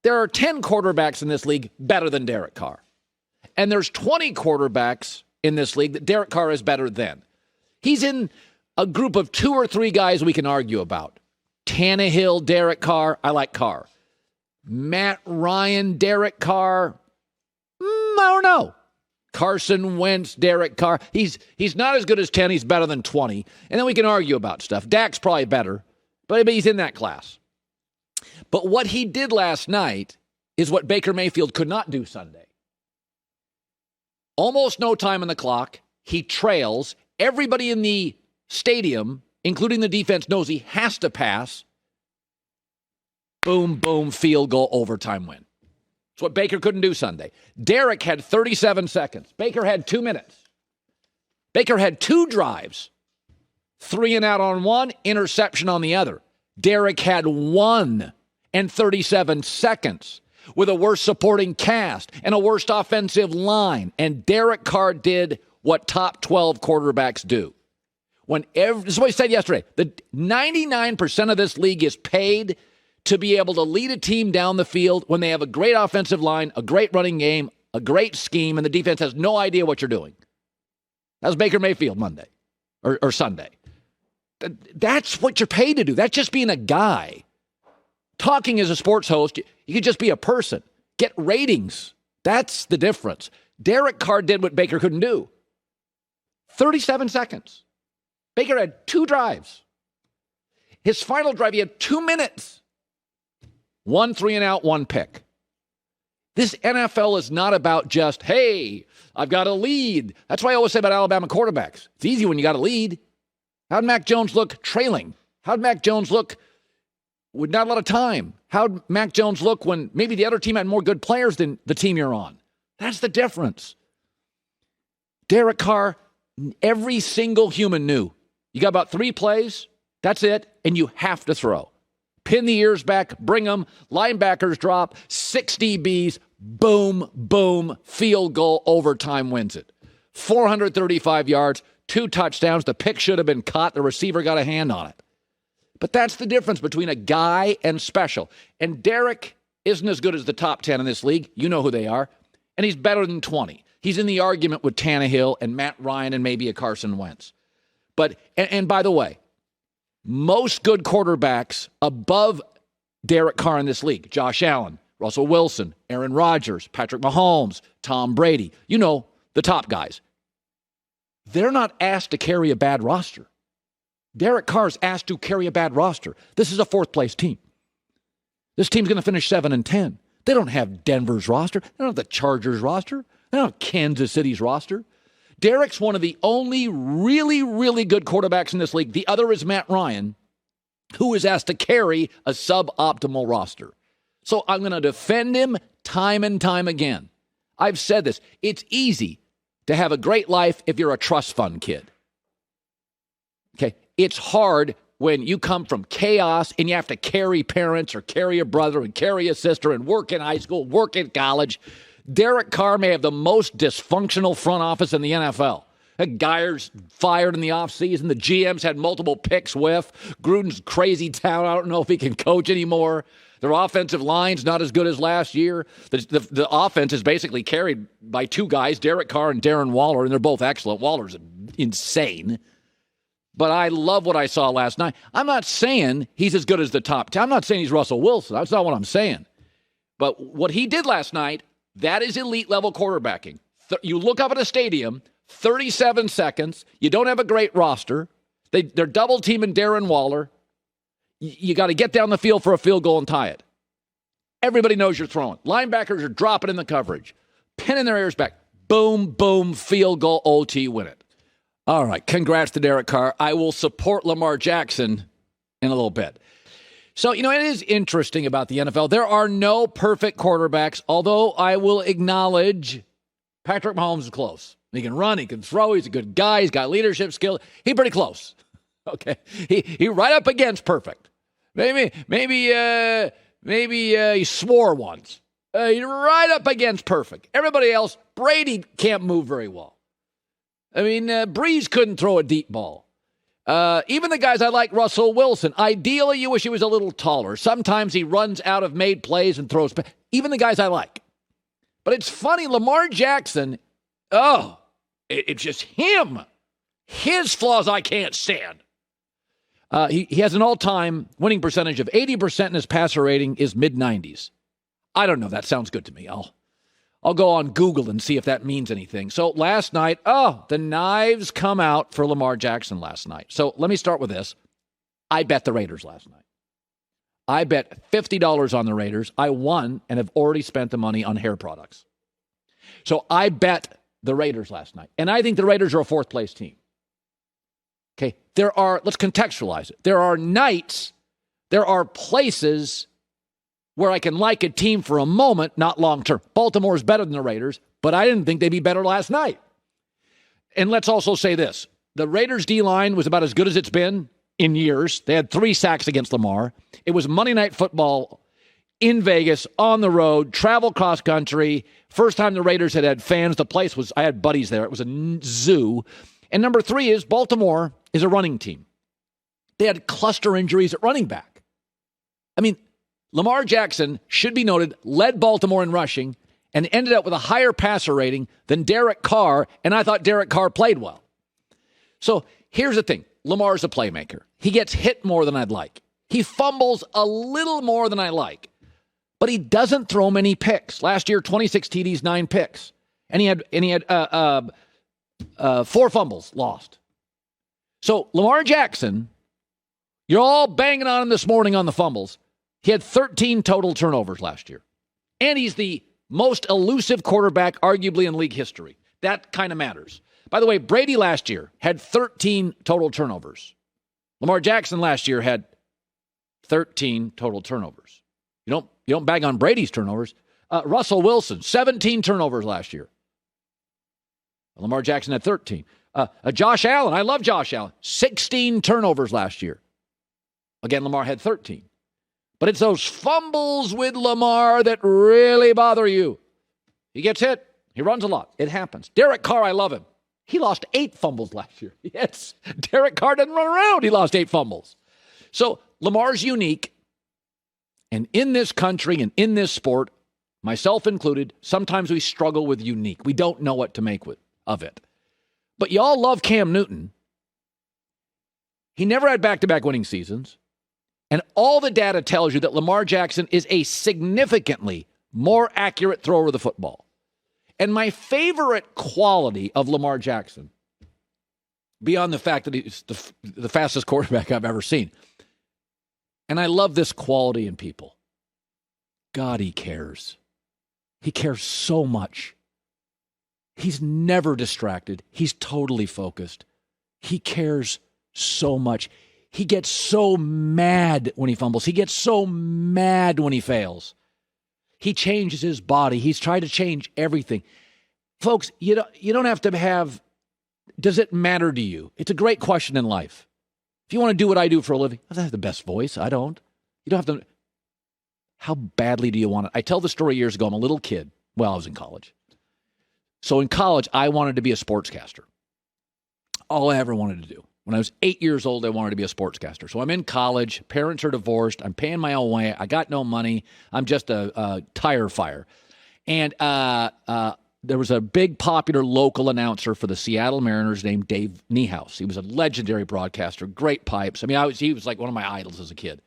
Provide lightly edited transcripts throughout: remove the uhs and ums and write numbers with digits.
there are 10 quarterbacks in this league better than Derek Carr. And there's 20 quarterbacks in this league that Derek Carr is better than. He's in a group of 2 or 3 guys we can argue about. Tannehill, Derek Carr, I like Carr. Matt Ryan, Derek Carr, I don't know. Carson Wentz, Derek Carr. He's not as good as 10. He's better than 20. And then we can argue about stuff. Dak's probably better, but he's in that class. But what he did last night is what Baker Mayfield could not do Sunday. Almost no time on the clock. He trails. Everybody in the stadium, including the defense, knows he has to pass. Boom, boom, field goal, overtime win. It's what Baker couldn't do Sunday. Derek had 37 seconds. Baker had 2 minutes. Baker had 2 drives. 3 and out on one, interception on the other. Derek had 1 and 37 seconds with a worse supporting cast and a worse offensive line. And Derek Carr did what top 12 quarterbacks do. This is what he said yesterday. The 99% of this league is paid to be able to lead a team down the field when they have a great offensive line, a great running game, a great scheme, and the defense has no idea what you're doing. That was Baker Mayfield Monday or Sunday. That's what you're paid to do. That's just being a guy. Talking as a sports host, you could just be a person. Get ratings. That's the difference. Derek Carr did what Baker couldn't do. 37 seconds. Baker had 2 drives. His final drive, he had 2 minutes. 1 3 and out, 1 pick. This NFL is not about just, hey, I've got a lead. That's why I always say about Alabama quarterbacks. It's easy when you got a lead. How'd Mac Jones look trailing? How'd Mac Jones look with not a lot of time? How'd Mac Jones look when maybe the other team had more good players than the team you're on? That's the difference. Derek Carr, every single human knew. You got about 3 plays, that's it, and you have to throw. Pin the ears back, bring them, linebackers drop, 6 DBs, boom, boom, field goal, overtime wins it. 435 yards, 2 touchdowns, the pick should have been caught, the receiver got a hand on it. But that's the difference between a guy and special. And Derek isn't as good as the top 10 in this league, you know who they are, and he's better than 20. He's in the argument with Tannehill and Matt Ryan and maybe a Carson Wentz. But, and by the way, most good quarterbacks above Derek Carr in this league, Josh Allen, Russell Wilson, Aaron Rodgers, Patrick Mahomes, Tom Brady, you know, the top guys. They're not asked to carry a bad roster. Derek Carr's asked to carry a bad roster. This is a 4th-place team. This team's going to finish 7-10. They don't have Denver's roster. They don't have the Chargers roster. They don't have Kansas City's roster. Derek's one of the only really, really good quarterbacks in this league. The other is Matt Ryan, who is asked to carry a suboptimal roster. So I'm going to defend him time and time again. I've said this. It's easy to have a great life if you're a trust fund kid. Okay? It's hard when you come from chaos and you have to carry parents or carry a brother and carry a sister and work in high school, work in college. Derek Carr may have the most dysfunctional front office in the NFL. Geyer's fired in the offseason. The GM's had multiple picks with. Gruden's crazy town. I don't know if he can coach anymore. Their offensive line's not as good as last year. The offense is basically carried by 2 guys, Derek Carr and Darren Waller, and they're both excellent. Waller's insane. But I love what I saw last night. I'm not saying he's as good as the top 10. I'm not saying he's Russell Wilson. That's not what I'm saying. But what he did last night, that is elite-level quarterbacking. You look up at a stadium, 37 seconds. You don't have a great roster. They're double-teaming Darren Waller. You got to get down the field for a field goal and tie it. Everybody knows you're throwing. Linebackers are dropping in the coverage, pinning their ears back. Boom, boom, field goal, OT, win it. All right, congrats to Derek Carr. I will support Lamar Jackson in a little bit. So, it is interesting about the NFL. There are no perfect quarterbacks, although I will acknowledge Patrick Mahomes is close. He can run, he can throw, he's a good guy, he's got leadership skill. He's pretty close. Okay. He right up against perfect. Maybe he swore once. He's right up against perfect. Everybody else, Brady can't move very well. Breeze couldn't throw a deep ball. Even the guys I like, Russell Wilson, ideally you wish he was a little taller. Sometimes he runs out of made plays and throws. Even the guys I like. But it's funny, Lamar Jackson, it's just him. His flaws I can't stand. He has an all-time winning percentage of 80%, and his passer rating is mid-90s. I don't know. That sounds good to me. I'll go on Google and see if that means anything. So last night, the knives come out for Lamar Jackson last night. So let me start with this. I bet the Raiders last night. I bet $50 on the Raiders. I won and have already spent the money on hair products. So I bet the Raiders last night. And I think the Raiders are a fourth-place team. Okay, let's contextualize it. There are nights, there are places where I can like a team for a moment, not long-term. Baltimore is better than the Raiders, but I didn't think they'd be better last night. And let's also say this. The Raiders' D-line was about as good as it's been in years. They had 3 sacks against Lamar. It was Monday Night Football in Vegas, on the road, travel cross-country. First time the Raiders had fans. The place was, I had buddies there. It was a zoo. And number 3 is Baltimore is a running team. They had cluster injuries at running back. I mean, Lamar Jackson, should be noted, led Baltimore in rushing and ended up with a higher passer rating than Derek Carr, and I thought Derek Carr played well. So here's the thing. Lamar's a playmaker. He gets hit more than I'd like. He fumbles a little more than I like, but he doesn't throw many picks. Last year, 26 TDs, 9 picks, and he had 4 fumbles lost. So Lamar Jackson, you're all banging on him this morning on the fumbles. He had 13 total turnovers last year. And he's the most elusive quarterback, arguably, in league history. That kind of matters. By the way, Brady last year had 13 total turnovers. Lamar Jackson last year had 13 total turnovers. You don't bag on Brady's turnovers. Russell Wilson, 17 turnovers last year. Lamar Jackson had 13. Josh Allen, I love Josh Allen, 16 turnovers last year. Again, Lamar had 13. But it's those fumbles with Lamar that really bother you. He gets hit. He runs a lot. It happens. Derek Carr, I love him. He lost 8 fumbles last year. Yes, Derek Carr didn't run around. He lost 8 fumbles. So Lamar's unique. And in this country and in this sport, myself included, sometimes we struggle with unique. We don't know what to make of it. But y'all love Cam Newton. He never had back-to-back winning seasons. And all the data tells you that Lamar Jackson is a significantly more accurate thrower of the football. And my favorite quality of Lamar Jackson, beyond the fact that he's the fastest quarterback I've ever seen, and I love this quality in people. God, he cares. He cares so much. He's never distracted. He's totally focused. He cares so much. He gets so mad when he fumbles. He gets so mad when he fails. He changes his body. He's tried to change everything. Folks, you don't have to have, does it matter to you? It's a great question in life. If you want to do what I do for a living, I don't have the best voice. I don't. You don't have to. How badly do you want it? I tell the story years ago. I'm a little kid. Well, I was in college. So in college, I wanted to be a sportscaster. All I ever wanted to do. When I was 8 years old, I wanted to be a sportscaster. So I'm in college. Parents are divorced. I'm paying my own way. I got no money. I'm just a tire fire. And there was a big popular local announcer for the Seattle Mariners named Dave Niehaus. He was a legendary broadcaster, great pipes. I mean, he was like one of my idols as a kid.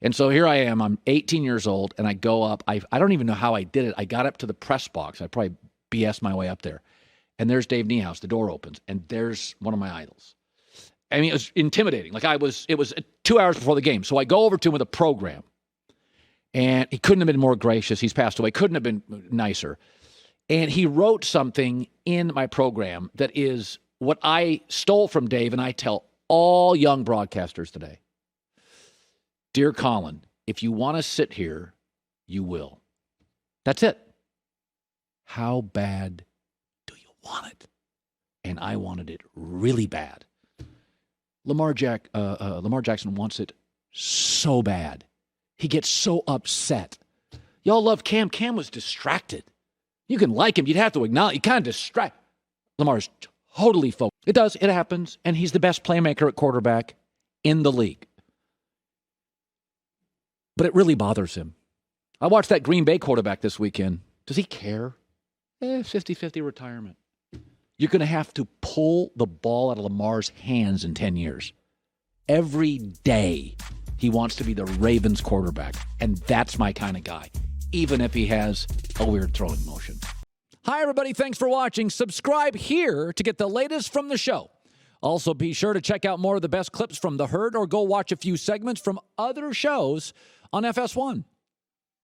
And so here I am. I'm 18 years old, and I go up. I don't even know how I did it. I got up to the press box. I probably BS my way up there. And there's Dave Niehaus. The door opens, and there's one of my idols. I mean, it was intimidating. It was 2 hours before the game. So I go over to him with a program. And he couldn't have been more gracious. He's passed away. Couldn't have been nicer. And he wrote something in my program that is what I stole from Dave, and I tell all young broadcasters today. Dear Colin, if you want to sit here, you will. That's it. How bad do you want it? And I wanted it really bad. Lamar Jackson wants it so bad. He gets so upset. Y'all love Cam. Cam was distracted. You can like him. You'd have to acknowledge. He kind of distract. Lamar's totally focused. It does. It happens. And he's the best playmaker at quarterback in the league. But it really bothers him. I watched that Green Bay quarterback this weekend. Does he care? 50-50 retirement. You're going to have to pull the ball out of Lamar's hands in 10 years. Every day he wants to be the Ravens quarterback. And that's my kind of guy, even if he has a weird throwing motion. Hi, everybody. Thanks for watching. Subscribe here to get the latest from the show. Also, be sure to check out more of the best clips from The Herd or go watch a few segments from other shows on FS1.